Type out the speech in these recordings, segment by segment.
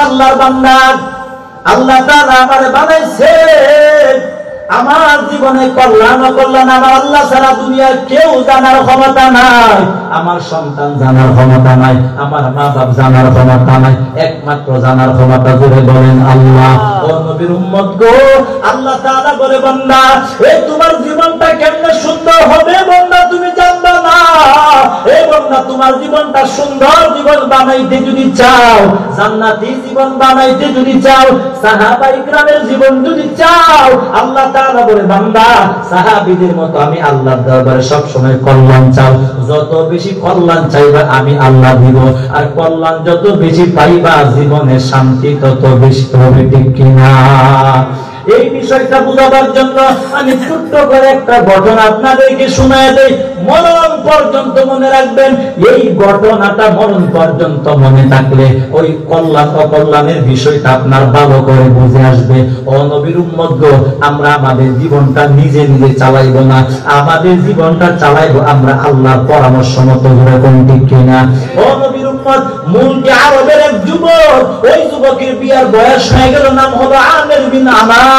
আল্লাহর বান্দা, আল্লাহ তাআলা আমারে বানাইছে, আমার জীবনে কল্যাণ অকল্যাণ আমার আল্লাহ ছাড়া দুনিয়ার কেউ জানার ক্ষমতা নাই, আমার সন্তান জানার ক্ষমতা নাই, আমার মা বাপ জানার ক্ষমতা নাই, একমাত্র জানার ক্ষমতা জোরে বলেন আল্লাহ। ও নবীর উম্মত গো, আল্লাহ তাআলা বলে বান্দা, এই তোমার জীবনটা কেমনে সুন্দর হবে বান্দা তুমি জানবা না। এই বান্দা তোমার জীবনটা সুন্দর জীবন বানাইতে যদি চাও, জান্নাতি জীবন বানাইতে যদি চাও, সাহাবায়ে কিরামের জীবন যদি চাও, আল্লাহ তাআলা বলে বান্দা সাহাবীদের মতো আমি আল্লাহর দরবারে সব সময় কল্যাণ চাও, যত বেশি কল্যাণ চাইবা আমি আল্লাহ দিব, আর কল্যাণ যত বেশি পাইবা জীবনে শান্তি তত বেশি হবে, ঠিক কিনা? এই বিষয়টা বুঝাবার জন্য আমি ছোট্ট করে একটা ঘটনা আপনাদেরকে শোনায় দেই, মরণ পর্যন্ত মনে রাখবেন। এই ঘটনাটা মরণ পর্যন্ত মনে থাকলে ওই কল্যাণ অকল্যাণের বিষয়টা আপনার ভালো করে বুঝে আসবে। ও নবীর উম্মত গো, আমরা আমাদের জীবনটা নিজে নিজে চালাইবো না, আমাদের জীবনটা চালাইবো আমরা আল্লাহর পরামর্শ মতো, যেরকম ঠিক কিনা? ও নবীর উম্মত, মুলকি আরবের এক যুবক, ওই যুবকের বিয়ার বয়স হয়ে গেল, নাম হলো আমের বিন আনাস।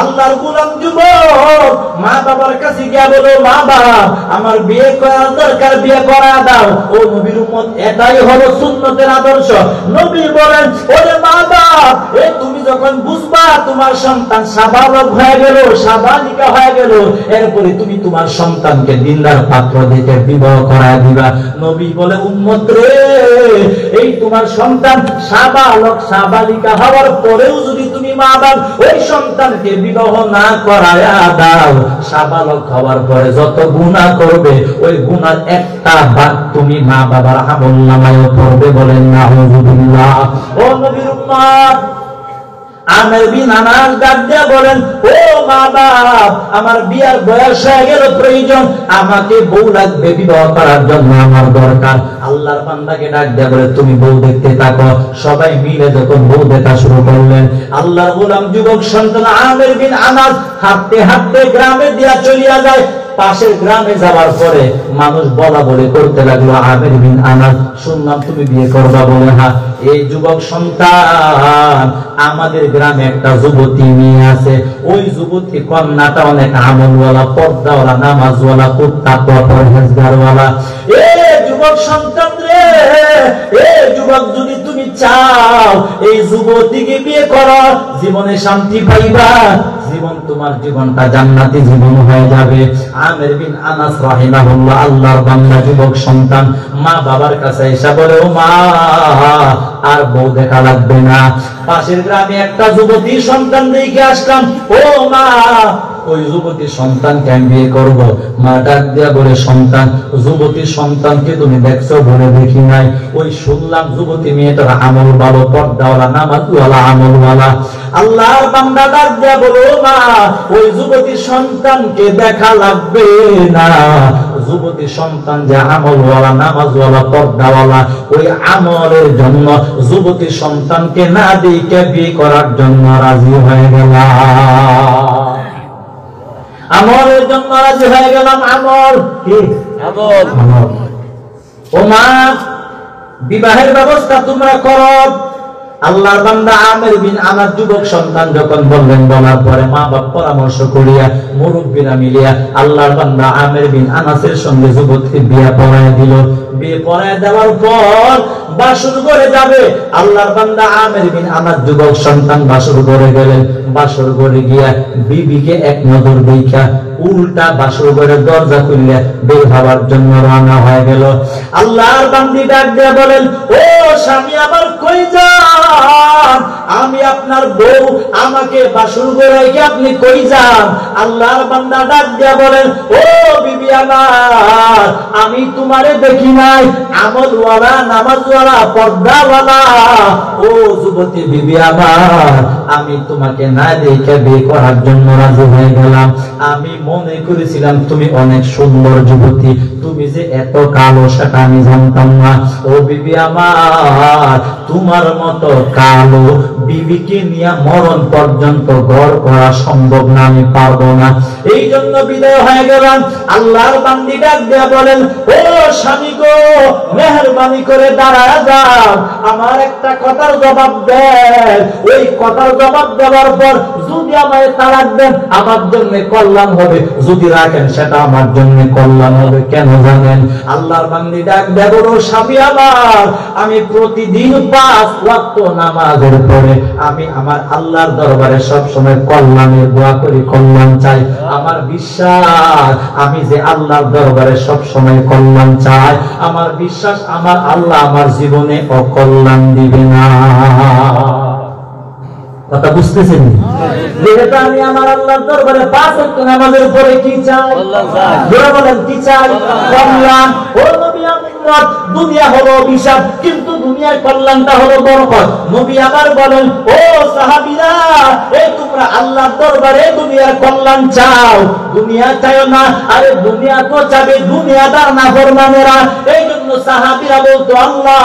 আল্লাহর গোলাম যুবক মা বাবার কাছে গিয়া বলো, মা বাবা আমার বিয়ে করার দরকার, বিয়ে করা দাও। ও নবীর উম্মত, এটাই হলো সুন্নতের আদর্শ। নবী বলেন, ওরে মা বাপ, এই তুমি যখন বুঝবা তোমার সন্তান সাবালক হয়ে গেল, সাবালিকা হয়ে গেল, এরপরে তুমি তোমার সন্তানকে দিনদার পাত্র দেখে বিবাহ করায় দিবা। নবী বলে, উম্মত রে, এই তোমার সন্তান সাবালক সাবালিকা হওয়ার পরেও যদি তুমি মা বাপ ওই সন্তানকে বিবাহ না করায়া দাও, সাবালক হওয়ার পরে যত গুনাহ করবে ওই গুনার একটা ভাগ তুমি মা বাবার আমলনামায় পড়বে। বলেন নাউযুবিল্লাহ। ও নবীর উম্মত, আমের বিন আনাস ডাক দিয়ে বলেন, ও মা বাপ, আমার বিয়ার বয়স হয়ে গেল, প্রয়োজন আমাকে বউ লাগবে, বিবাহ করার জন্য আমার দরকার। আল্লাহর বান্দাকে ডাক দিয়ে বলে, তুমি বউ দেখতে থাকো। সবাই মিলে যখন বউ দেখা শুরু করলেন, আল্লাহর গোলাম যুবক সন্তান আমের বিন আনাস হাঁটতে হাঁটতে গ্রামে দিয়া চলিয়া যায়। পাশের গ্রামে যাওয়ার পরে মানুষ বলা বলে করতে লাগলো, আমের বিন আনাস, শুনলাম তুমি বিয়ে করবা। বলে, হ্যাঁ। এই যুবক সন্তান, আমাদের গ্রামে একটা যুবতী মেয়ে আছে, ওই যুবতী কন্যাটা অনেক আমলওয়ালা, পর্দাওয়ালা, নামাজওয়ালা, কুত্তা পরহেজগারওয়ালা। এ যুবক সন্তান রে, এই যুবক যদি তুমি চাও এই যুবতীকে বিয়ে করো, জীবনে শান্তি পাইবা, জীবন তোমার জীবনটা জান্নাতি জীবন হয়ে যাবে। আমের বিন আনাস রাহিমাহুল্লাহ, আল্লাহর বান্দা যুবক সন্তান মা বাবার কাছে এসে বলে, ও মা, আর বউ দেখা লাগবে না, পাশের গ্রামে একটা যুবতী সন্তান দেখে আসলাম, ও মা, ওই যুবতী সন্তানকে আমি বিয়ে করবো। মা ডাক দিয়া বলে, সন্তান, যুবতী সন্তানকে তুমি দেখছো? বলে, দেখি নাই। ওই শুনলাম যুবতী মেয়েটার আমল ভালো, পর্দাওয়ালা, নামাজওয়ালা, আমলওয়ালা। আল্লাহর বান্দা ডাক দিয়া বলো, মা, ওই যুবতী সন্তানকে দেখা লাগবে না, যুবতী সন্তান যে আমলওয়ালা, নামাজওয়ালা, পর্দাওয়ালা, ওই আমলের জন্য যুবতী সন্তানকে না দেখে বিয়ে করার জন্য রাজি হয়ে গেলাম, আমলের জন্য রাজি হয়ে গেলাম। আমল কি? আমল। ও মা, বিবাহের ব্যবস্থা তোমরা করো। আল্লাহর বান্দা আমের বিন আনাস যুবক সন্তান যখন বললেন, বলার পরে মা বাপ পরামর্শ করিয়া মুরব্বিরা মিলিয়া আল্লাহর বান্দা আমের বিন আনাসের সঙ্গে যুবতী বিয়ে পড়ায় দিল। বিয়ে পড়ায় দেওয়ার পর বাসর ঘরে যাবে। আল্লাহর বান্দা আমের বিন আনাস যুবক সন্তান বাসর ঘরে গেলেন। বাসর ঘরে গিয়া বিবিকে এক নজর দেখা উল্টা বাসর ঘরের দরজা খুললে বের হওয়ার জন্য রওনা হয়ে গেল। আল্লাহর বান্দি ডাক দিয়ে বলেন, ও স্বামী আমার, কই যান? আমি আপনার বউ, আমাকে বাসর ঘরে রেখে আপনি কই যান? আল্লাহর বান্দা ডাক দিয়ে বলেন, ও বিবি আমার, আমি তোমারে দেখি নাই, আমলওয়ালা, নামাজওয়ালা, পর্দাওয়ালা। ও যুবতী বিবি আমার, আমি তোমাকে না দেখে বিয়ে করার জন্য রাজি হয়ে গেলাম। আমি মনে করেছিলাম তুমি অনেক সুন্দর যুবতী, তুমি যে এত কালো সেটা আমি জানতাম না। ও বিবি আমার, তোমার মতো কালো বিবিকে নিয়ে মরণ পর্যন্ত ঘর করা সম্ভব না, আমি পারবো না। এই জন্য বিদায় হয়ে গেলাম। আল্লাহর বান্দি ডাক দিয়া বলেন, ও স্বামী গো, মেহেরবানি করে দাঁড়ায় যাও, আমার একটা কথার জবাব দেন। ওই কথার জবাব দেওয়ার পর যদি আমায় তালাক দেন আমার জন্য কল্যাণ হবে, যদি রাখেন সেটা আমার জন্য কল্যাণ হবে। কেন জানেন? আল্লাহর বান্দি ডাক দেয়া বলো, স্বামী আমার, আমি প্রতিদিন 5 ওয়াক্ত নামাজের পরে আমি আমার আল্লাহর দরবারে সব সময় কল্যাণের দোয়া করি, কল্যাণ চাই। আমার বিশ্বাস আমি যে আল্লাহর দরবারে সব সময় কল্যাণ চাই, আমার বিশ্বাস আমার আল্লাহ আমার জীবনে অকল্যাণ দিবে না। কথা বুঝতেছেন? যেহেতু আমি আমার আল্লাহর দরবারে 5 ওয়াক্ত নামাজের পরে কি চাই? যারা বলেন কি চাই? কল্যাণ। ও নবী আমার, দুনিয়া হলো অভিশাপ, কিন্তু দুনিয়ার কল্যাণটা হলো বরকত। নবী আবার বলেন, ও সাহাবীরা, এই তোমরা আল্লাহর দরবারে দুনিয়ার কল্যাণ চাও, দুনিয়া চাও না। আরে দুনিয়া তো চাবে দুনিয়াদার নাফরমানেরা। এই জন্য সাহাবীরা বলতো, আল্লাহ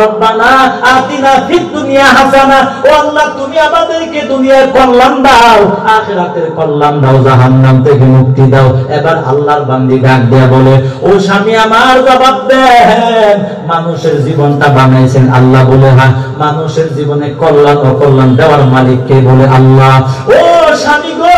রব্বানা আতিনা ফিদ দুনিয়া হাসানা, ও আল্লাহ তুমি আমাদেরকে দুনিয়ার কল্যাণ দাও, আখিরাতের কল্যাণ দাও, জাহান্নাম থেকে মুক্তি দাও। এবার আল্লাহর বান্দি ডাক দেয়া বলে, ও স্বামী আমার, জবাব দেন, মানুষের জীবনটা বানাইছেন আল্লাহ বলে? হ্যাঁ। মানুষের জীবনে কল্যাণ অকল্যাণ দেওয়ার মালিক কে? বলে আল্লাহ। ও স্বামী গো,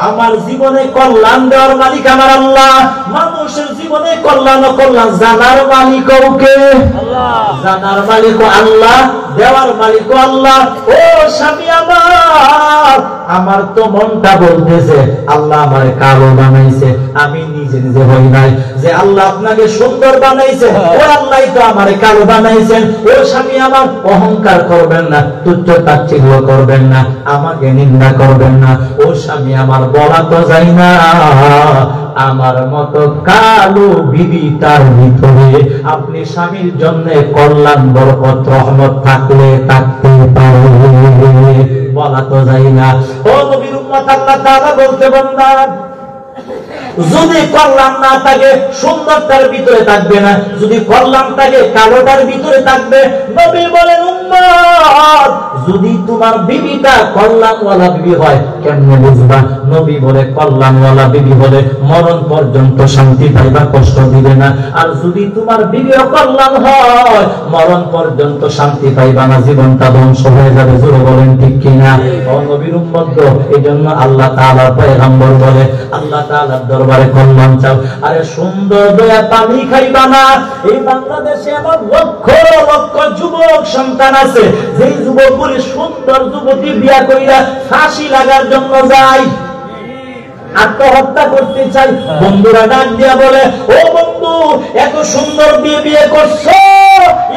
আমার জীবনে কল্যাণ দেওয়ার মালিক আমার আল্লাহ, মানুষের জীবনে কল্যাণ অকল্যাণ জানার মালিক কে? আল্লাহ। জানার মালিক আল্লাহ, দেওয়ার মালিক আল্লাহ। ও স্বামী আমার, আমার তো মনটা বলতেছে আল্লাহ আমারে কালো বানাইছে, আমি নিজে নিজে হই নাই। যে আল্লাহ আপনাকে সুন্দর বানাইছে, ও আল্লাহই তো আমারে কালো বানাইছেন। ও স্বামী আমার, অহংকার করবেন না, তুচ্ছ তাচ্ছিল্য করবেন না, আমাকে নিন্দা করবেন না। ও স্বামী আমার, বলা তো যায় না আমার মতো কালো বিবিটার ভিতরে আপনি স্বামীর জন্য কল্যাণ বরকত রহমত থাকলে থাকতে পারে, বলা তো যায় না। ও নবীর উম্মত, আল্লাহ তাআলা বলতে, বান্দা যদি কল্যাণ না থাকে সুন্দরতার ভিতরে থাকবে না, যদি কল্যাণ থাকে কালোটার ভিতরে থাকবে। নবী বলেন, উম্মত যদি তোমার বিবিটা কল্যাণওয়ালা বিবি হয় কেমনে বুঝবা? নবী বলে, কল্যাণওয়ালা বিবি হলে মরণ পর্যন্ত শান্তি পাইবা, কষ্ট দিবে না। আর যদি তোমার বিবি অকল্যাণ হয় মরণ পর্যন্ত শান্তি পাইবা না, জীবনটা ধ্বংস হয়ে যাবে। জোরে বলেন ঠিক কিনা? ও নবীর উম্মত, এজন্য আল্লাহ তাআলার পয়গম্বর বলে, আল্লাহ তাআলার দরবারে কল্যাণ চাও। আরে সুন্দর দয়া পানি খাইবা না। এই বাংলাদেশে আমার লক্ষ লক্ষ যুবক সন্তান আছে, যেই যুবকগুলি সুন্দর যুবতী বিয়া কইরা ফাঁসি লাগার জন্য যায়, আত্মহত্যা করতে চাই। বন্ধুরা ডাক দিয়া বলে, ও বন্ধু, এত সুন্দর বিয়ে করছো,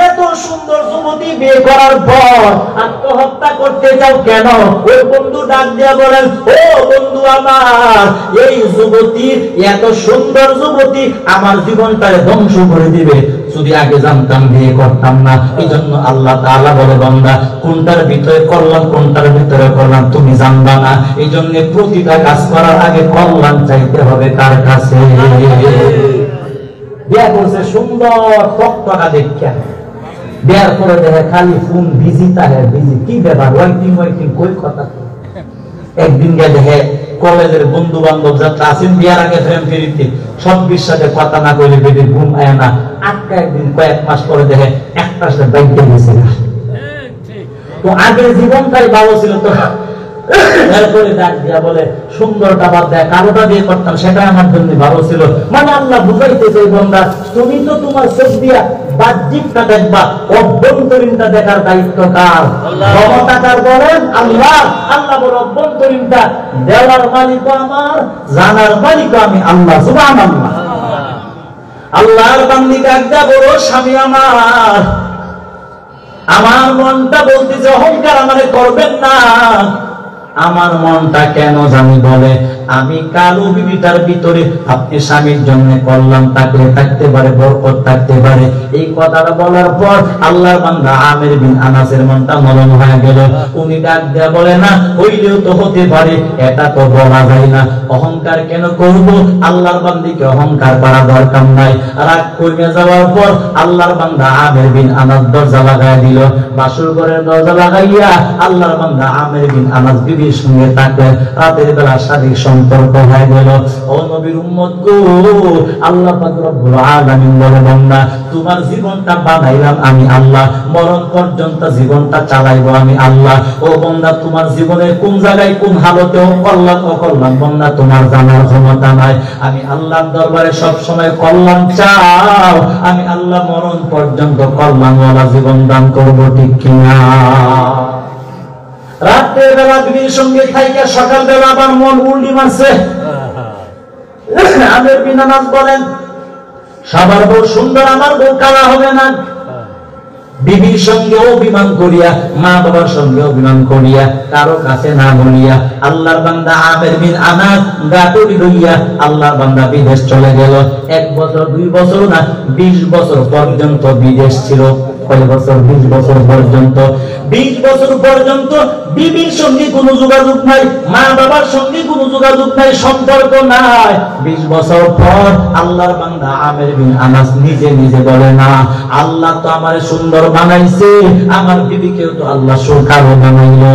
এত সুন্দর যুবতী বিয়ে করার পর আত্মহত্যা করতে চাও কেন? ওই বন্ধু ডাক দিয়া বলেন, ও বন্ধু আমার, এই যুবতী, এত সুন্দর যুবতী আমার জীবনটাকে ধ্বংস করে দিবে। যদি আগে জানতাম বিয়ে করতাম না। এই জন্য আল্লাহ তাআলা বলে, বান্দা কোনটার ভিতরে কল্যাণ কোনটার ভিতরে কল্যাণ তুমি জানবা না। এই জন্য প্রতিটা কাজ করার আগে কল্যাণ চাইতে হবে কার কাছে? বিয়ে করছে সুন্দর টকটকা দেখা, বিয়ার করে দেখে খালি ফোন বিজি, তাহে বিজি, কি ব্যাপার? ওয়াইটিং কই কথা। একদিন গিয়ে দেখে কলেজের বন্ধু বান্ধব যাত্রা আছেন, বিয়ার আগে প্রেম ফিরিতে সব বিশ্বাসে কথা না কইলে বেডির ঘুম আয় না। আটকা একদিন কয়েক মাস পরে দেখে একটা সাথে বাইক গেছে। তো আগের জীবনটাই ভালো ছিল, তো এরপরে ডাক দিয়া বলে, সুন্দরটা বাদ দেয়, কালোটা দিয়ে করতাম সেটাই আমার জন্য ভালো ছিল। মানে আল্লাহ বুঝাইতে চাই, বান্দা তুমি তো তোমার চোখ দিয়া বাহ্যিকটা দেখবা, অভ্যন্তরীণটা দেখার দায়িত্ব কার? ক্ষমতাকার বলেন আল্লাহ। আল্লাহ বলে, অভ্যন্তরীণটা দেওয়ার মালিক আমার, জানার মালিক আমি আল্লাহ। সুবহানাল্লাহ। আল্লাহর বান্দি ডাক দিয়া বলো, স্বামী আমার, আমার মনটা বলতেছে অহংকার আমারে করবেন না। আমার মনটা কেন জানি বলে, আমি কালো বিবিটার ভিতরে আপনি স্বামীর জন্য কল্যাণ থাকতে পারে, বরকত থাকতে পারে। এই কথাটা বলার পর আল্লাহর বান্দা আমির বিন আনাসের মনটা নরম হয়ে গেল। উনি ডাক দেয়া বলে, না হইলেও তো হতে পারে, এটা তো বলা যায় না, অহংকার কেন করব? আল্লাহর বান্দিকে অহংকার করা দরকার নাই। রাগ কইমে যাওয়ার পর আল্লাহর বান্দা আমির বিন আনাস দরজা লাগাই দিল। বাসুর ঘরের দরজা লাগাইয়া আল্লাহর বান্দা আমির বিন আনাস বিবির সঙ্গে থাকলেন। রাতের বেলা শারীরিক সম্পর্ক হয়ে গেল। ও নবীর উম্মত গো, আল্লাহ পাক রব্বুল আলামিন বলে, বান্দা তোমার জীবনটা বানাইলাম আমি আল্লাহ, মরণ পর্যন্ত জীবনটা চালাইবো আমি আল্লাহ। ও বান্দা তোমার জীবনের কোন জায়গায় কোন হালতে কল্যাণ অকল্যাণ বান্দা তোমার জানার ক্ষমতা নাই। আমি আল্লাহর দরবারে সব সময় কল্যাণ চাও, আমি আল্লাহ মরণ পর্যন্ত কল্যাণওয়ালা জীবন দান করবো, ঠিক কিনা? রাতের বেলা বিবির সঙ্গে থাইকা সকাল বেলা আবার মন উল্টি মারছে। আমির বিন আনাস বলেন, সবার বউ সুন্দর, আমার বউ কালা হবে না। বিবির সঙ্গে অভিমান করিয়া, মা বাবার সঙ্গে অভিমান করিয়া, কারো কাছে না বলিয়া আল্লাহর বান্দা আমির বিন আনাস গাটুরি লইয়া আল্লাহর বান্দা বিদেশ চলে গেল। 1 বছর 2 বছর না, 20 বছর পর্যন্ত বিদেশ ছিল। কয় বছর? 20 বছর পর্যন্ত। 20 বছর পর্যন্ত বিবির সঙ্গে কোনো যোগাযোগ নাই, মা বাবার সঙ্গে কোনো যোগাযোগ নাই, সম্পর্ক নাই। 20 বছর পর আল্লাহর বান্দা আমির বিন আনাস নিজে নিজে বলে, না আল্লাহ তো আমারে সুন্দর বানাইছে, আমার বিবিকেও তো আল্লাহ সুকারো বানাইলো,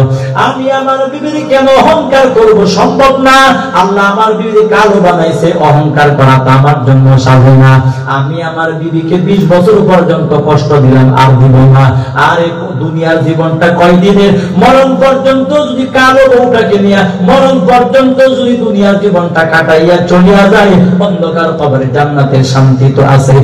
আমি আমার বিবির কেন অহংকার করব? সম্ভব না। আল্লাহ আমার বিবিকে কালো বানাইছে, অহংকার করা তো আমার জন্য সাজে না। আমি আমার বিবিকে 20 বছর পর্যন্ত কষ্ট দিলাম, আর দিব না। আর এই দুনিয়ার জীবনটা কয়দিনের? মরণ পর্যন্ত যদি কালো বউটাকে নিয়ে মরণ পর্যন্ত যদি দুনিয়ার জীবনটা কাটাইয়া চলিয়া যায়, অন্ধকার কবরে জান্নাতের শান্তি তো আছে,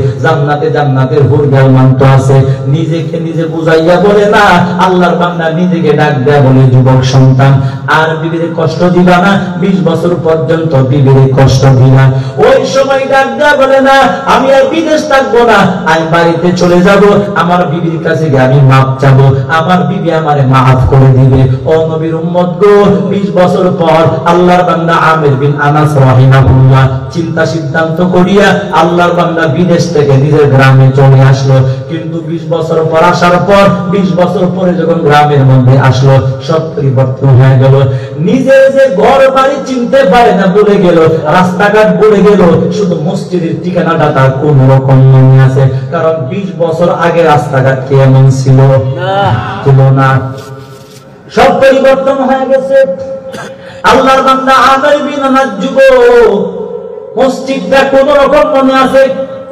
জান্নাতের হুরগাল মান তো আছে। নিজেকে নিজে বুঝাইয়া বলে, না আল্লাহর বান্দা নিজেকে ডাক দেয়া বলে, যুবক সন্তান আর বিবির কষ্ট দিবা না, 20 বছর পর্যন্ত বিবির কষ্ট দিলা। ওই সময় ডাক দেয়া বলে, না আমি আর বিদেশ থাকবো না, আমি বাড়িতে চলে যাব, আমার বিবির কাছে গিয়ে আমি মাপ চাবো, আমার বিবি আমারে মাফ করে দিবে। ও নবীর উম্মত গো, 20 বছর পর আল্লাহর বান্দা আমির বিন আনাস রাহিমাহুল্লাহ চিন্তা সিদ্ধান্ত করিয়া আল্লাহর বান্দা বিদেশ থেকে নিজের গ্রামে চলে আসলো। কিন্তু 20 বছর পর আসার পর, 20 বছর পরে যখন গ্রামের মধ্যে আসলো, সব পরিবর্তন হয়ে গেল। নিজের যে ঘর বাড়ি চিনতে পারে না, বলে গেল, রাস্তাঘাট বলে গেল, শুধু মসজিদের ঠিকানাটা তার কোন রকম মনে আছে। কারণ 20 বছর আগে রাস্তাঘাট কেমন ছিল না, সব পরিবর্তন হয়ে গেছে। আল্লাহর বান্দা আমির বিন আনাস যুবক, মসজিদটা কোন রকম মনে আছে,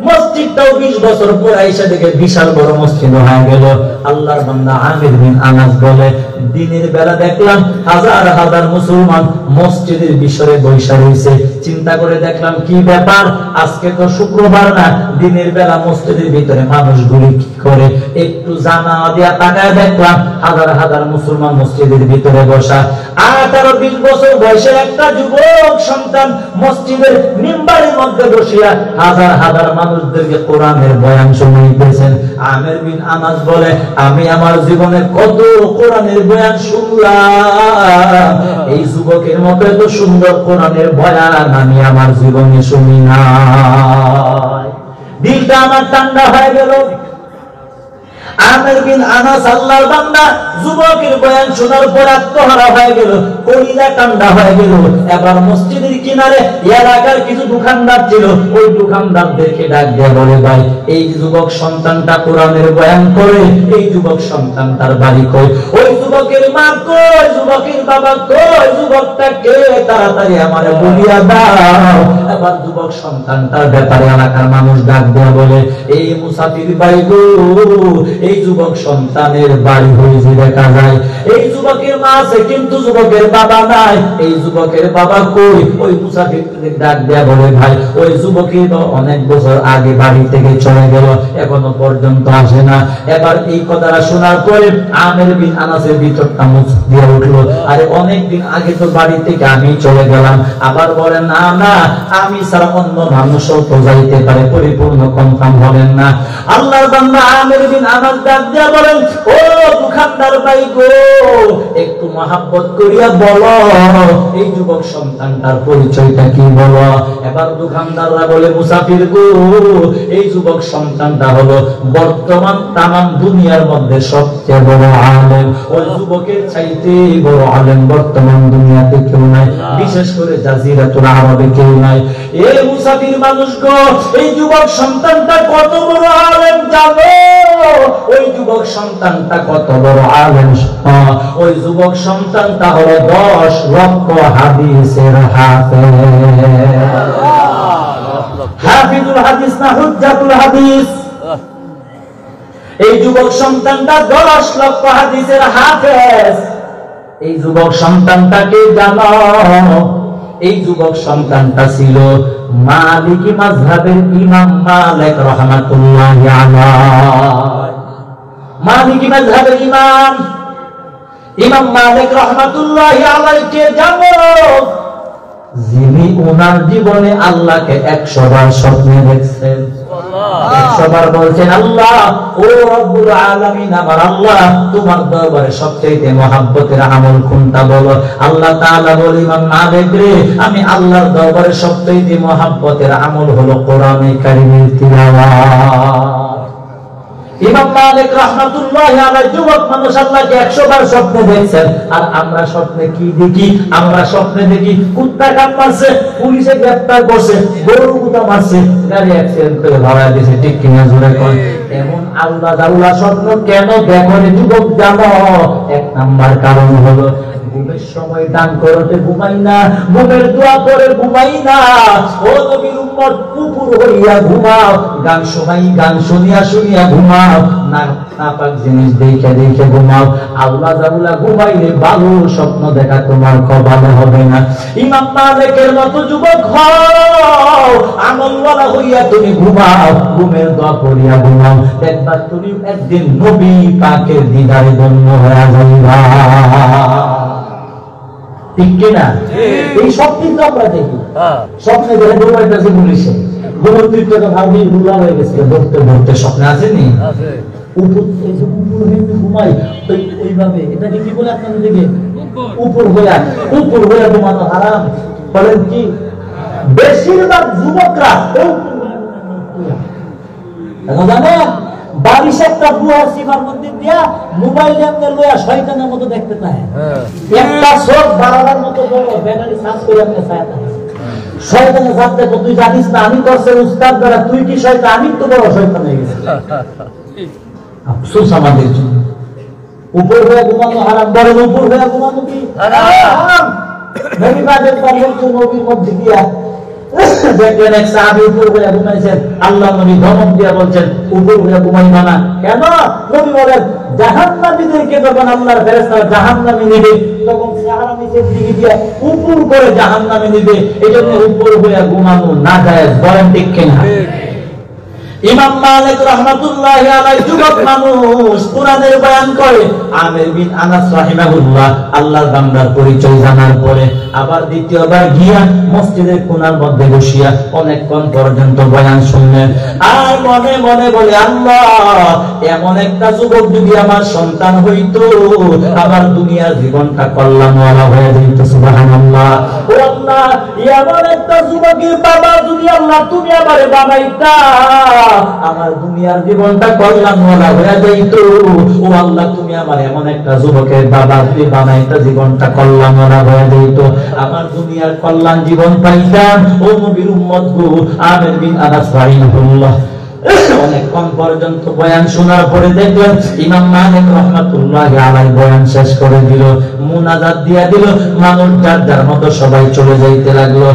মসজিদটাও 20 বছর পর আইসা দেখে বিশাল বড় মসজিদ হয়ে গেল। আল্লাহর বান্দা আমির বিন আনাস বলে, দিনের বেলা দেখলাম হাজার হাজার মুসলমান মসজিদের বিষয়ে বৈশা রয়েছে। চিন্তা করে দেখলাম কি ব্যাপার, আজকে তো শুক্রবার না, দিনের বেলা মসজিদের ভিতরে মানুষগুলি কি করে? একটু জানা দিয়া তাকায় দেখলাম হাজার হাজার মুসলমান মসজিদের ভিতরে বসা। 18-20 বছর বয়সের একটা যুবক সন্তান মসজিদের মিম্বারের মধ্যে বসিয়া হাজার হাজার মানুষদেরকে কোরআনের বয়ান শুনাইতেছেন। আমির বিন আনাস বলে, আমি আমার জীবনে কত কোরআনের বয়ান শুনলাম, এই যুবকের মতো এত সুন্দর কোরআনের বয়ান আমি আমার জীবনে শুনি না। দিলটা আমার ঠান্ডা হয়ে গেল। আমির বিন আনাস আল্লাহর বান্দা যুবকের বয়ান শোনার পর আত্মহারা হয়ে গেল, কলিজা ঠান্ডা হয়ে গেল। এবার মসজিদের কিনারে এলাকার কিছু দোকানদার ছিল, ওই দোকানদারদেরকে ডাক দিয়ে বলে, ভাই এই যুবক সন্তানটা কোরআনের বয়ান করে, এই যুবক সন্তানটার বাড়ি কই? ওই যুবকের মা কই? যুবকের বাবা কই? যুবকটা কে? তাড়াতাড়ি আমারে বলিয়া দাও। এবার যুবক সন্তানটার ব্যাপারে এলাকার মানুষ ডাক দিয়ে বলে, এই মুসাফির ভাই গো, এই যুবক সন্তানের বাড়ি হয়েছে দেখা যায়, এই যুবকের মা আছে কিন্তু যুবকের বাবা নাই, এই যুবকের বাবা কই? ওই মুসাফির ডাক দেয়া বলে, ভাই ওই যুবকের অনেক বছর আগে বাড়ি থেকে চলে গেল, এখনো পর্যন্ত আসে না। এবার এই কথাটা শোনার পরে আমির বিন আনাসের ভিতরটা মুখ দিয়ে উঠলো, আরে অনেকদিন আগে তো বাড়ি থেকে আমি চলে গেলাম। আবার বলেন, না না, আমি ছাড়া অন্য মানুষও তো যাইতে পারে, পরিপূর্ণ কনফার্ম হলেন না। আল্লাহর বান্দা আমির বিন আনাস ডাক দিয়া বলেন, ও দোকানদার ভাই গো, একটু মহব্বত করিয়া বলো এই যুবক সন্তানটার পরিচয়টা কি বলো। এবার দোকানদাররা বলে মুসাফির গো এই যুবক সন্তানটা হলো বর্তমান তামাম দুনিয়ার মধ্যে সবচেয়ে বড় আলেম। ওই যুবকের চাইতে বড় আলেম বর্তমান দুনিয়াতে কেউ নাই, বিশেষ করে জাজিরাতুল আরবে কেউ নাই। এই মুসাফির মানুষ গো এই যুবক সন্তানটা কত বড় আলেম জানো? ওই যুবক সন্তানটা কত বড় আলেম? ওই যুবক সন্তানটা হলো 10 লক্ষ হাদিসের হাফেজ। হাফিজুল হাদিস না হুজ্জাতুল হাদিস। এই যুবক সন্তানটা 10 লক্ষ হাদিসের হাফেজ। এই যুবক সন্তানটাকে জানো? এই যুবক সন্তানটা ছিল মালিকি মাযহাবের ইমাম মালিক রাহমাতুল্লাহি আলাইহি। মালিকি মাযহাবের ইমাম মালিক রাহমাতুল্লাহি আলাইহিকে জানো? যিনি ওনার জীবনে আল্লাহকে 100 বার স্বপ্নে দেখছেন, 100 বার বলছেন আল্লাহ ও রব্বুল আলামিন আমার আল্লাহ তোমার দরবারে সবচেয়ে মহব্বতের আমল কোনটা বলো। আল্লাহ তাআলা বলে ইমাম মালিক রে আমি আল্লাহর দরবারে সবচেয়ে মহব্বতের আমল হলো কোরআনে কারীমের তিলাওয়াত। ইমাম মালিক রাহমাতুল্লাহি আলাইহি যুবক মানুষ আল্লাহকে 100 বার স্বপ্নে দেখছেন। আর আমরা স্বপ্নে কি দেখি? আমরা স্বপ্নে দেখি কুত্তা কাপ মারছে, পুলিশে গ্রেফতার করছে, গরু কুত্তা মারছে, গাড়ি অ্যাক্সিডেন্ট করে ধরা দিয়েছে, ঠিক কিনা জোরে কয়? এমন আল্লাহ জাল্লা স্বপ্ন কেন দেখো রে যুবক জানো? 1 নাম্বার কারণ হলো ঘুমের সময় দান করতে ঘুমাই না, ঘুমের দোয়া করে ঘুমাই না। ও নবীর উম্মত কুকুর হইয়া ঘুমাও, গান শোনাই গান শুনিয়া শুনিয়া ঘুমাও, নাপাক জিনিস দেখে দেখে ঘুমাও। আল্লাহ জাল্লা ঘুমাইলে ভালো স্বপ্ন দেখা তোমার কপালে হবে না। ইমাম মালিকের মতো যুবক হও, আমলওয়ালা হইয়া তুমি ঘুমাও, ঘুমের দোয়া করিয়া ঘুমাও, দেখবা তুমি একদিন নবী পাকের দিদারে ধন্য হয়ে যাইবা। ঠিক কিনা? এই সব কিন্তু আমরা দেখি স্বপ্নে দেখে ঘুমাইতেছে পুলিশে, ঘুমের তৃতীয়টা ভাবি রুলা হয়ে গেছে ধরতে ধরতে স্বপ্নে আসেনি উপর ঘুমাই ওইভাবে। এটাকে কি বলে আপনাদের দিকে? উপর হইয়া ঘুমানো হারাম। বলেন কি? বেশিরভাগ যুবকরা জানেন বারিশ একটা বুয়া সিমার মধ্যে দিয়া মোবাইল এমনি লইয়া শয়তানের মতো দেখতে পায়। একটা চোখ বাড়ার মতো বড় ব্যাটারি চার্জ করে আপনি চায় না। শয়তানের জাত দেখো, তুই জানিস না আমি করছে উস্তাদ দ্বারা, তুই কি শয়তান? আমি তো বড় শয়তান হয়ে গেছি। আফসোস আমাদের জন্য। উপর হয়ে ঘুমানো হারাম। বলেন উপর হয়ে ঘুমানো কি হারাম? নবী পাকের পরবর্তী নবীর মধ্যে দিয়া দেখলেন এক সাহাবী উপর হয়ে ঘুমাইছেন, আল্লাহ নবী ধমক দিয়া বলছেন উপর হয়ে ঘুমাইবা না। কেন? নবী বলেন জাহান্নামীদেরকে যখন আল্লাহর ফেরেশতারা জাহান্নামে নিবে তখন চেহারা নিচের দিকে দিয়ে উপর করে জাহান্নামে নিবে। এজন্য উপর হয়ে ঘুমানো না জায়েজ। বলেন ঠিক কিনা? ইমাম মালিক রাহমাতুল্লাহি আলাইহি যুবক মানুষ কুরআনের বয়ান করে। আমির বিন আনাস রাহিমাহুল্লাহ আল্লাহর বান্দার পরিচয় জানার পরে আবার দ্বিতীয়বার গিয়া মসজিদের কোণার মধ্যে বসিয়া অনেকক্ষণ পর্যন্ত বয়ান শুনলেন। আর মনে মনে বলে আল্লাহ এমন একটা যুবক যদি আমার সন্তান হইতো আমার দুনিয়ার জীবনটা কল্যাণওয়ালা হয়ে যেত। সুবহানাল্লাহ। ও আল্লাহ এমন একটা যুবকের বাবা যদি আল্লাহ তুমি আমারে বানাইতা আমার দুনিয়ার জীবনটা কল্যাণওয়ালা হয়ে যাইত। ও আল্লাহ তুমি আমার এমন একটা যুবকের বাবা যদি বানাইতা জীবনটা কল্যাণওয়ালা হয়ে যাইত, আমার দুনিয়ার কল্যাণ জীবন পাইতাম। ও নবীর উম্মত গো আমির বিন আনাস রাহিমাহুল্লাহ অনেকক্ষণ পর্যন্ত বয়ান শোনার পরে দেখলেন ইমাম মালিক রাহমাতুল্লাহি আলাইহি বয়ান শেষ করে দিল, মুনাজাত দিয়া দিল, মানুষ যার যার মতো সবাই চলে যাইতে লাগলো।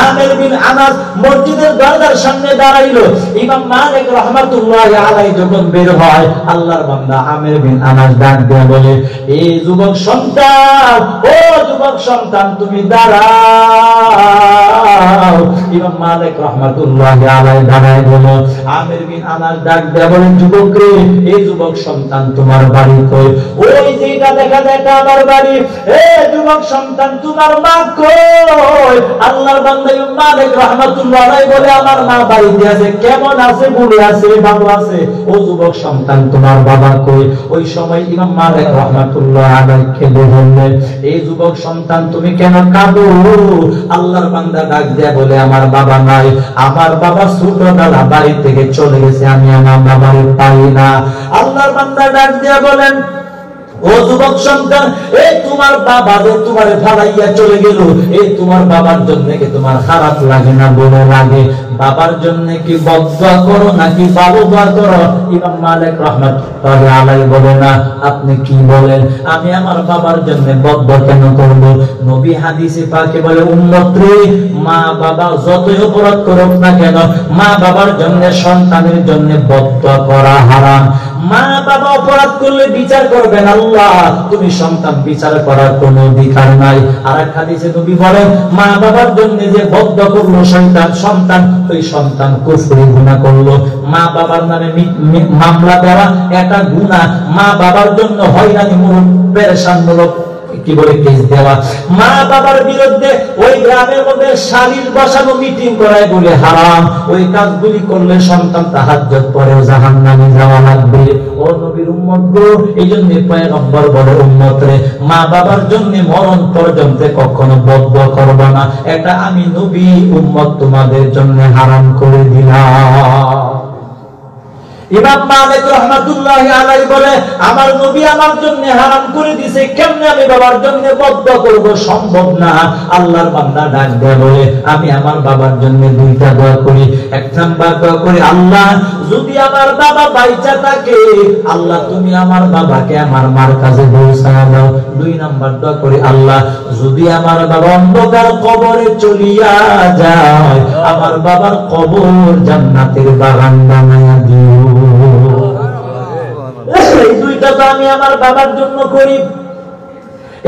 আমির বিন আনাস মসজিদের দরজার সামনে দাঁড়াইলো। ইমাম মালিক রাহমাতুল্লাহি আলাইহি যখন বের হয় আল্লাহর বান্দা আমির বিন আনাস ডাক দিয়া বলে, এই যুবক সন্তান, ও যুবক সন্তান তুমি দাঁড়াও। যাও। ইমাম মালিক রাহমাতুল্লাহি আলাইহি দাঁড়ায় গেল। আমির বিন আনাস ডাক দেয়া বলেন, যুবক রে, এই যুবক সন্তান তোমার বাড়ি কই? ওই যেটা দেখা দেখা আমার বাড়ি। এ যুবক সন্তান তোমার মা কই? আল্লাহর বান্দা ইমাম মালিক রাহমাতুল্লাহি আলাইহি বলে, আমার মা বাড়িতে আছে। কেমন আছে? বলে আছে, ভালো আছে। ও যুবক সন্তান তোমার বাবা কই? ওই সময় ইমাম মালিক রাহমাতুল্লাহি আলাইহি কেঁদে বললেন, এই যুবক সন্তান তুমি কেন কাঁদো? আল্লাহর বান্দা ডাক দেয়া বলে, আমার বাবা নাই, আমার বাবা ছোটবেলা বাড়ি থেকে চলে গেছে, আমি আমার বাবার পাই না। আল্লাহর বান্দা ডাক দেয়া বলেন, ও যুবক সন্তান, এই তোমার বাবা যে তোমারে ফালাইয়া চলে গেল, এই তোমার বাবার জন্য কি তোমার খারাপ লাগে না? বলে লাগে। বাবার জন্য কি বদদুয়া করো নাকি ভালো দোয়া করো? ইমাম মালিক রাহমাতুল্লাহি আলাইহি বলে, না, আপনি কি বলেন? আমি আমার বাবার জন্য বদদুয়া কেন করব? নবী হাদিসে পাকে বলে, উম্মত রে, মা বাবা যতই অপরাধ করুক না কেন, মা বাবার জন্য, সন্তানের জন্য বদদুয়া করা হারাম। মা বাবা অপরাধ করলে বিচার করবেন আল্লাহ, তুমি সন্তান বিচার করার কোন অধিকার নাই। আর এক হাদিসে নবী বলেন, মা বাবার জন্য যে বদদুয়া করলো সন্তান, ওই সন্তান কুফরি গুনাহ করলো। মা বাবার নামে মামলা দেওয়া এটা গুনাহ। মা বাবার জন্য হয়রানি মূলক পেরেশানমূলক কি বলে কেস দেওয়া। মা বাবার বিরুদ্ধে ওই গ্রামের মধ্যে শালীন বসানো, মিটিং করায় বলে হারাম। ওই কাজগুলি করলে সন্তান তাহাজ্জুদ পড়েও জাহান্নামে যাওয়া লাগবে। ও নবীর উম্মত গো, এইজন্য পয়গম্বর বলে, উম্মত রে, মা বাবার জন্য মরণ পর্যন্ত কখনো বদদুয়া করবে না। এটা আমি নবী উম্মত তোমাদের জন্য হারাম করে দিলাম। ইমাম মালিক রাহমাতুল্লাহি আলাইহি বলে, আমার নবী আমার জন্য হারাম করে দিয়েছে, কেমনে আমি বাবার জন্য বদদুয়া করব? সম্ভব না। আল্লাহর বান্দা ডাক দেয়া বলে, আমি আমার বাবার জন্য দুইটা দোয়া করি। এক নাম্বার দোয়া করি, আল্লাহ যদি আমার বাবা বাইচা থাকে, আল্লাহ তুমি আমার বাবাকে আমার মার কাছে পৌঁছায় দাও। দুই নাম্বার দোয়া করি, আল্লাহ যদি আমার বাবা অন্ধকার কবরে চলিয়া যায়, আমার বাবার কবর জান্নাতের বাগান বানায়া দিও। এই দুইটা তো আমি আমার বাবার জন্য করি।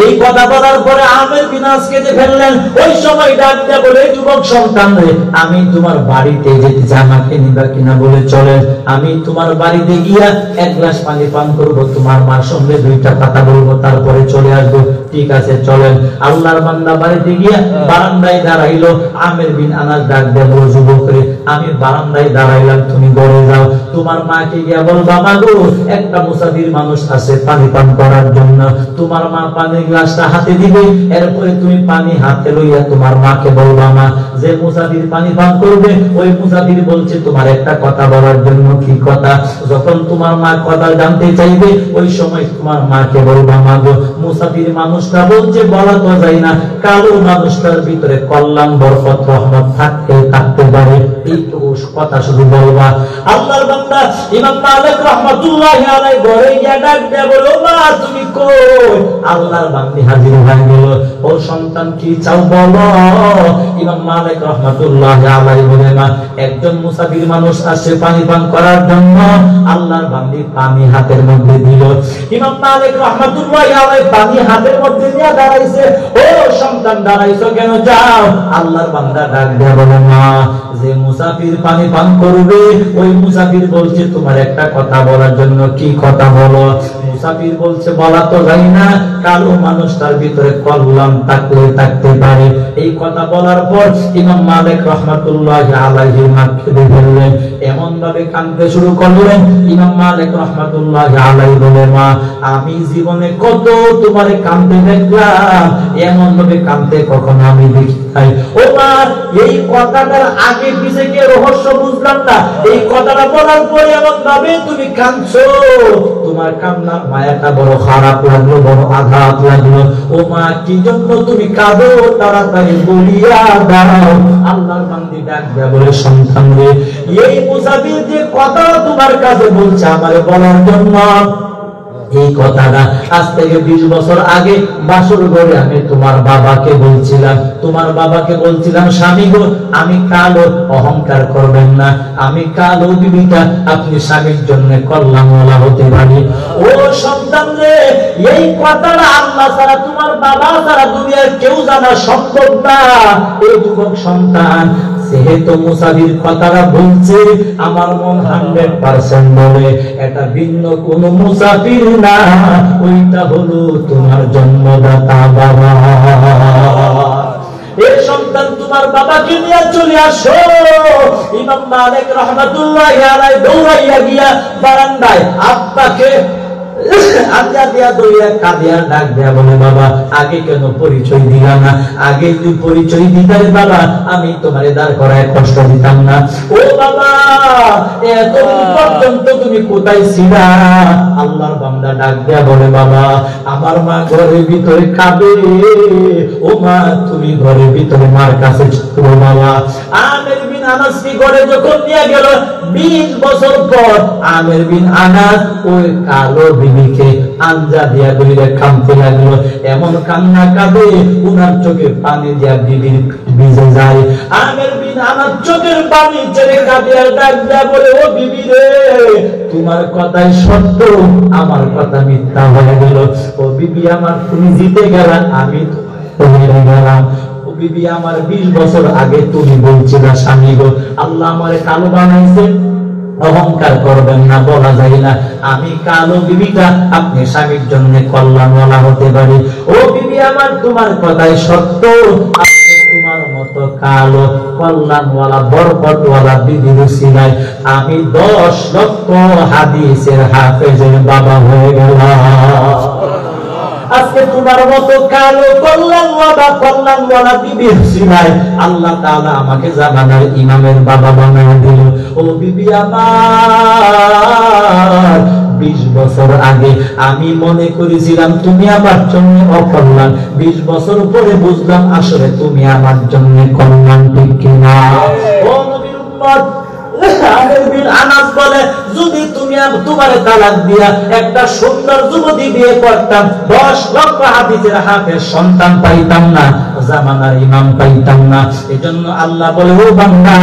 এই কথা বলার পরে আমির বিন আনাস কেঁদে ফেললেন। ওই সময় ডাক দেয়া বলে, যুবক সন্তান রে, আমি তোমার বাড়িতে যেতে চাই, আমাকে নিবা কিনা? বলে, চলেন, আমি তোমার বাড়িতে গিয়া এক গ্লাস পানি পান করব, তোমার মার সঙ্গে দুইটা কথা বলবো, তারপরে চলে আসবো। ঠিক আছে, চলেন। আল্লাহর বান্দা বাড়িতে গিয়া বারান্দায় দাঁড়াইলো। আমির বিন আনাস ডাক দেয়া বলে, যুবক রে, আমি বারান্দায় দাঁড়াইলাম, তুমি ঘরে যাও, তোমার মাকে গিয়া বলবা, মা গো, একটা মুসাফির মানুষ আছে পানি পান করার জন্য। তোমার মা পানি গ্লাসটা হাতে দিবে, এরপরে তুমি পানি হাতে লইয়া তোমার মাকে বলবা, মা, যে মুসাফির পানি পান করবে, ওই মুসাফির বলছে তোমার একটা কথা বলার জন্য। কি কথা? যখন তোমার মা কথা জানতে চাইবে, ওই সময় তোমার মাকে বলবা, মা গো, মুসাফির মানুষটা বলছে, বলা তো যায় না, কালো মানুষটার ভিতরে কল্যাণ, বরকত, রহমত থাকতে পারে, এইটুকু কথা শুধু বলবা। আল্লাহর বান্দা ইমাম মালিক রাহমাতুল্লাহি আলাইহি ঘরে গিয়া ডাক দেয়া বলো, মা তুমি কই? আল্লাহর বান্দি হাজির হয়ে গেল। ও সন্তান, কি চাও বলো? ইমাম মালিক রাহমাতুল্লাহি আলাইহি বলে, মা, একজন মুসাফির মানুষ আসছে পানি পান করার জন্য। আল্লাহর বান্দি পানি হাতের মধ্যে দিল। ইমাম মালিক রাহমাতুল্লাহি আলাইহি পানি হাতের মধ্যে নিয়ে দাঁড়াইছে। ও সন্তান, দাঁড়াইছো কেন? যাও। আল্লাহর বান্দা ডাক দেয়া বলে, মা, যে মুসাফির পানি পান করবে, ওই মুসাফির বলছে তোমার একটা কথা বলার জন্য। কি কথা বলো? মুসাফির বলছে, বলা তো যায় না, কালো মানুষটার ভিতরে কল্যাণ থাকতে পারে। এই কথা বলার পর ইমাম মালিক রাহমাতুল্লাহি আলাইহি কেঁদে ফেললেন, এমন ভাবে কাঁদতে শুরু করলেন। ইমাম মালিক রাহমাতুল্লাহি আলাইহি বলে, মা, আমি জীবনে কত তোমারে কাঁদতে দেখলাম, এমন ভাবে কাঁদতে কখনো আমি দেখি নাই। ও মা, এই কথাটার আগে পিছে কি রহস্য বুঝলাম না। এই কথাটা বলার পরে এমন ভাবে তুমি কাঁদছো, তোমার কান্নার মায়াটা বড় খারাপ লাগলো, বড় আঘাত লাগলো। ও মা, কি জন্য তুমি কাঁদো? তাড়াতাড়ি বলিয়া দাও। আল্লাহর বান্দি ডাক দেয়া বলে, সন্তান রে, এই মুসাফির যে কথা তোমার কাছে বলছে আমারে বলার জন্য, এই কথাটা আজ থেকে 20 বছর আগে বাসর ঘরে আমি তোমার বাবাকে বলছিলাম স্বামী গো, আমি কালো, অহংকার করবেন না, আমি কালো বিবিটা আপনি স্বামীর জন্য কল্যাণওয়ালা হতে পারি। ও সন্তান রে, এই কথাটা আল্লাহ ছাড়া তোমার বাবা ছাড়া দুনিয়ার কেউ জানা সম্ভব না। এই যুবক সন্তান যেহেতু মুসাফির কথাটা বলছে, আমার মন 100% বলে এটা ভিন্ন কোন মুসাফির না, ওইটা হলো তোমার জন্মদাতা বাবা। এই সন্তান তোমার বাবাকে নিয়ে চলে আসো। ইমাম মালিক রাহমাতুল্লাহি আলাইহি দৌড়াইয়া গিয়া বারান্দায় আব্বাকে ডাক দেয়া বলে, বাবা আগে কেন পরিচয় দিলা না? আগে যদি পরিচয় দিতারে বাবা, আমি তোমার দাঁড় করায় কষ্ট দিতাম না। ও বাবা, এতদিন পর্যন্ত তুমি কোথায় ছিলা? আল্লাহর বান্দা ডাক দেয়া বলে, বাবা আমার মা ঘরের ভিতরে কাঁদে। ও মা, তুমি ঘরের ভিতরে মার কাছে ছিল। বাবা আমের বিন আনাসকে ঘরে যখন নিয়ে গেল 20 বছর পর, আমের বিন আনাস ওই কালো বিবিকে আঞ্জা দিয়া ধরে কাঁদতে লাগলো। এমন কান্না কাঁদে উনার চোখে পানি দিয়া বিবির ভিজে যায়। আমের বিন আনাস চোখের পানি ছেড়ে কাঁদে আর ডাক দেয়া বলে, ও বিবি রে, তোমার কথাই সত্য, আমার কথা মিথ্যা হয়ে গেল। ও বিবি আমার, তুমি জিতে গেলা, আমি হেরে গেলাম। ও বিবি আমার, 20 বছর আগে তুমি বলছিলে স্বামী গো, আল্লাহ আমারে কালো বানাইছে, অহংকার করবেন না, বলা যায় না আমি কালো বিবিটা আপনি স্বামীর জন্য কল্যাণওয়ালা হতে পারি। ও বিবি আমার, তোমার কথাই সত্য, আপনি তোমার মতো কালো কল্যাণওয়ালা বরকতওয়ালা বিবির উসিলায় আমি 10 লক্ষ হাদিসের হাফেজের বাবা হয়ে গেলাম। আজকে তোমার মতো কালো কল্যাণওয়ালা বিবির উসিলায় আল্লাহ তাআলা আমাকে জামানার ইমামের বাবা বানায় দিল। ও বিবি আমার, 20 বছর আগে আমি মনে করেছিলাম তুমি আমার জন্য অকল্যাণ, 20 বছর পরে বুঝলাম আসলে তুমি আমার জন্য কল্যাণ, ঠিক কিনা? ও নবীর উম্মত, আমের বিন আনাস বলে, যদি তুমি তোমারে তালাক দিয়া একটা সুন্দর যুবতী বিয়ে করতাম, 10 লক্ষ হাদিসের হাফেজ সন্তান পাইতাম না, জামানার ইমাম পাইতাম না। এজন্য আল্লাহ বলে, ও বান্দা,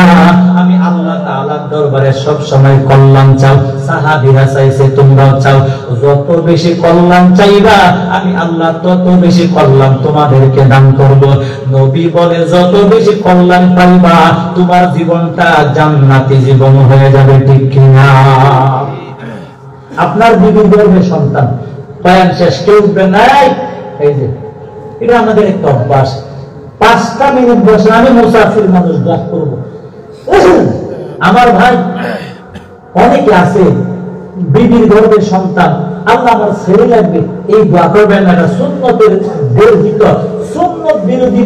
আমি আল্লাহ তাআলার দরবারে সব সময় কল্যাণ চাও। সাহাবীরা চাইছে, তোমরাও চাও। যত বেশি কল্যাণ চাইবা আমি আল্লাহ তত বেশি কল্যাণ তোমাদেরকে দান করব। নবী বলে, যত বেশি কল্যাণ পাইবা তোমার জীবনটা জান্নাতি জীবন হয়ে যাবে, ঠিক কিনা? আপনার বিবির গর্ভে সন্তান, বয়ান শেষ, কেউ উঠবে নাই। এই যে এটা আমাদের একটা অভ্যাস, 5টা মিনিট বসে আমি মুসাফির মানুষ দোয়া করবো। আমার ভাই অনেকে আছে বিবির গর্ভে সন্তান, আল্লাহ আমার ছেলে লাগবে, এই দোয়া করবেন না, সুন্নতের বর্জিত, সুন্নত বিরোধী।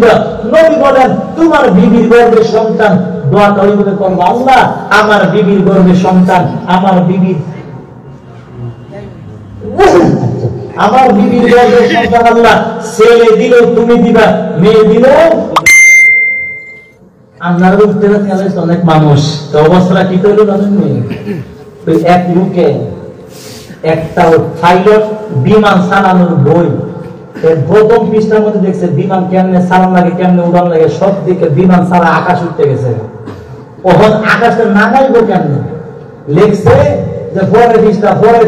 নবী বলেন, তোমার বিবির গর্ভে সন্তান, দোয়াটা ওইভাবে করবো, আল্লাহ আমার বিবির গর্ভে সন্তান, আমার বিবির গর্ভে সন্তান আল্লাহ ছেলে দিলেও তুমি দিবা, মেয়ে দিলেও। আপনারা উঠতে পারছেন অনেক মানুষ, তো অবস্থা কি করলো জানেন? এক লোকে একটা পাইলট বিমান চালানোর বই, প্রথম পৃষ্ঠার মধ্যে দেখছে বিমান কেমনে চালান লাগে, কেমনে উড়ান লাগে, সব দিকে বিমান ছাড়া আকাশ উঠতে গেছে। ওখান আকাশে নাগাইবো কেমনে লেখছে যে পরের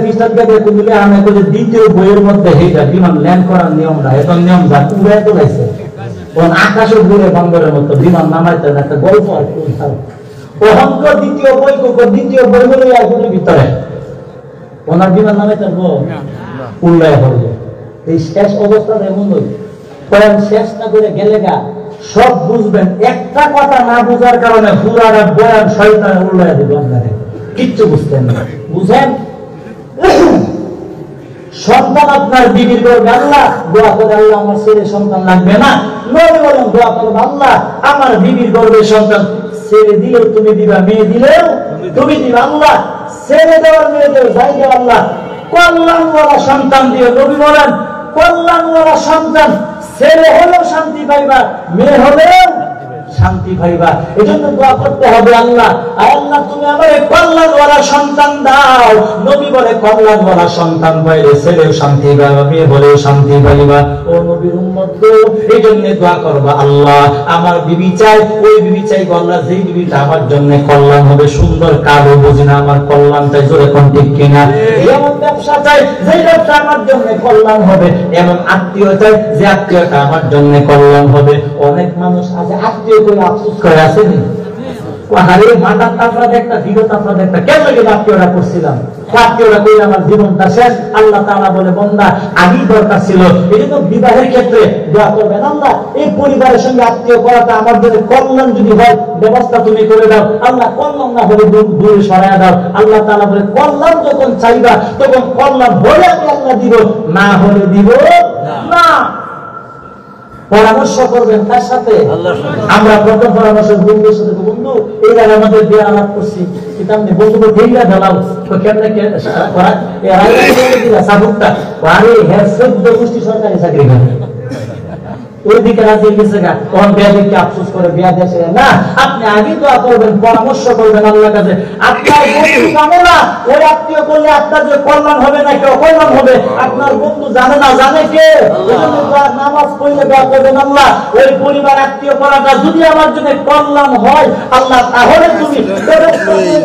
পৃষ্ঠা দিকে আমি দ্বিতীয় বইয়ের মধ্যে হেটা বিমান ল্যান্ড করার নিয়মটা, এখন নিয়ম যা উড়াই তোলাইছে। আকাশে ঘুরে বন্দরের মতো বিমান নামাইতে একটা গল্প আর অহংকার। দ্বিতীয় বই বলে আর ভিতরে ওনার বিমান নামাইতে উল্লায় হয়ে এই শেষ অবস্থা এমন হই, শেষ না করে গেলে গা সব বুঝবেন, একটা কথা না বুঝার কারণে পুরাটা বয়ান শয়তানে উল্লায় দিবে, আপনারে কিচ্ছু বুঝতেন না। বুঝেন, সন্তান আপনার বিবির গর্ভে, আল্লাহ দোয়া করে, আল্লাহ আমার ছেলে সন্তান লাগবে না। নবী বলেন, দোয়া করবো, আল্লাহ আমার বিবির গর্ভে সন্তান, ছেলে দিলেও তুমি দিবা, মেয়ে দিলেও তুমি দিবা। আল্লাহ ছেলে দেওয়ার মেয়ে দেও, যাই দেও, আল্লাহ কল্যাণওয়ালা সন্তান দিও। নবী বলেন, কল্যাণওয়ালা সন্তান, ছেলে হলেও শান্তি পাইবা, মেয়ে হলেও শান্তি পাইবা। এজন্য দোয়া করতে হবে, আল্লাহ আল্লাহ তুমি আমারে কল্যাণওয়ালা সন্তান দাও। নবী বলে কল্যাণওয়ালা সন্তান পাইলে ছেলেও শান্তি পাইবা, মেয়ে বলেও শান্তি পাইবা। ও নবীর উম্মত গো, এই জন্য দোয়া করবা, আল্লাহ আমার বিবি চাই, ওই বিবি চাই আল্লাহ যেই বিবিটা আমার জন্য কল্যাণ হবে। সুন্দর কারো বুঝি না, আমার কল্যাণ চাই, জোরে কোন ঠিক কিনা। এমন ব্যবসা চাই যে ব্যবসা আমার জন্য কল্যাণ হবে, এমন আত্মীয় চাই যে আত্মীয়টা আমার জন্য কল্যাণ হবে। অনেক মানুষ আছে আত্মীয় করে আফসোস করে আসেনি, আরে মাথার তাপড়া একটা বিগত আপনাদের একটা কেন লাগে আত্মীয়রা করছিলাম, আত্মীয়রা করে আমার জীবনটা শেষ। আল্লাহ তাআলা বলে বান্দা আগেই দরকার ছিল। এই জন্য বিবাহের ক্ষেত্রে দোয়া করবেন, আল্লাহ এই পরিবারের সঙ্গে আত্মীয় করাটা আমার জন্য কল্যাণ যদি হয় ব্যবস্থা তুমি করে দাও। আল্লাহ কল্যাণ না হলে দূরে সরাইয়া দাও। আল্লাহ তাআলা বলে কল্যাণ যখন চাইবা তখন কল্যাণ হলে আমি আল্লাহ দিব, না হলে দিব না। পরামর্শ করবেন কার সাথে? আমরা প্রথম পরামর্শ বন্ধুর সাথে। বন্ধু এই জায়গায় আমাদের দিয়ে আলাপ করছি, বন্ধু তো ঢেইলা ঢালাও কেমনে সাবুকটা আরে হ্যাঁ 14 গোষ্ঠী সরকারি চাকরি করে ওইদিকে রাজি গেছে গা, তখন বিয়াদেরকে আফসোস করে বিয়া দেশে না। আপনি আগে দোয়া করবেন, পরামর্শ করবেন আল্লাহর কাছে। আপনার বন্ধু জানে না ওই আত্মীয় করলে আপনার যে কল্যাণ হবে না কেউ কল্যাণ হবে, আপনার বন্ধু জানে না, জানে কে? নামাজ পড়লে দোয়া করবেন, আল্লাহ ওই পরিবার আত্মীয় করাটা যদি আমার জন্য কল্যাণ হয় আল্লাহ তাহলে তুমি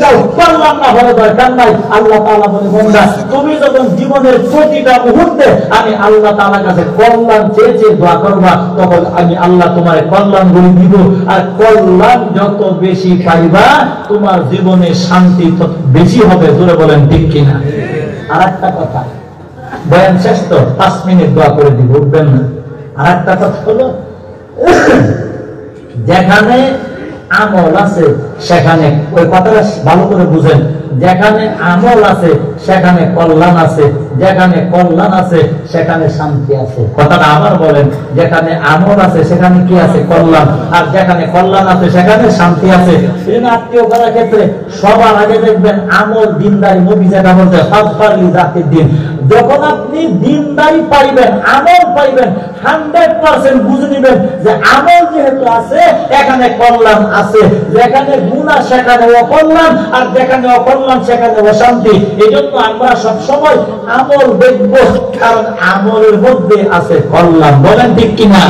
যাও, কল্যাণ না হলে দরকার নাই। আল্লাহ তাআলা বলে বান্দা তুমি যখন জীবনের প্রতিটা মুহূর্তে আমি আল্লাহ তাআলার কাছে কল্যাণ চেয়ে চেয়ে দোয়া করবা, তখন আমি আল্লাহ তোমার কল্যাণ গুলি দিব। আর কল্যাণ যত বেশি পাইবা তোমার জীবনে শান্তি তত বেশি হবে, জোরে বলেন ঠিক কিনা। আর একটা কথা, বয়ান শেষ তো 5 মিনিট দোয়া করে দিব, উঠবেন না। আর একটা কথা হলো যেখানে আমল আছে সেখানে, ওই কথাটা ভালো করে বুঝেন, যেখানে আমল আছে সেখানে কল্যাণ আছে, যেখানে কল্যাণ আছে সেখানে শান্তি আছে। কথাটা আবার বলেন, যেখানে আমল আছে সেখানে কি আছে? কল্যাণ। আর যেখানে কল্যাণ আছে সেখানে শান্তি আছে। আত্মীয় করার ক্ষেত্রে সবার আগে দেখবেন আমল দিনদারি, নবী যেটা বলতে ফাজফারলি জাতির দিন। যখন আপনি দিনদারি পাইবেন, আমল পাইবেন, 100% বুঝে নিবেন যে আমল যেহেতু আছে এখানে কল্যাণ আছে, যেখানে গুনাহ সেখানে অকল্যাণ, আর যেখানে অকল্যাণ সেখানে অশান্তি। এই জন্য আমরা সব সময় আমল দেখবো, কারণ আমলের মধ্যে আছে কল্যাণ। বলেন ঠিক কিনা?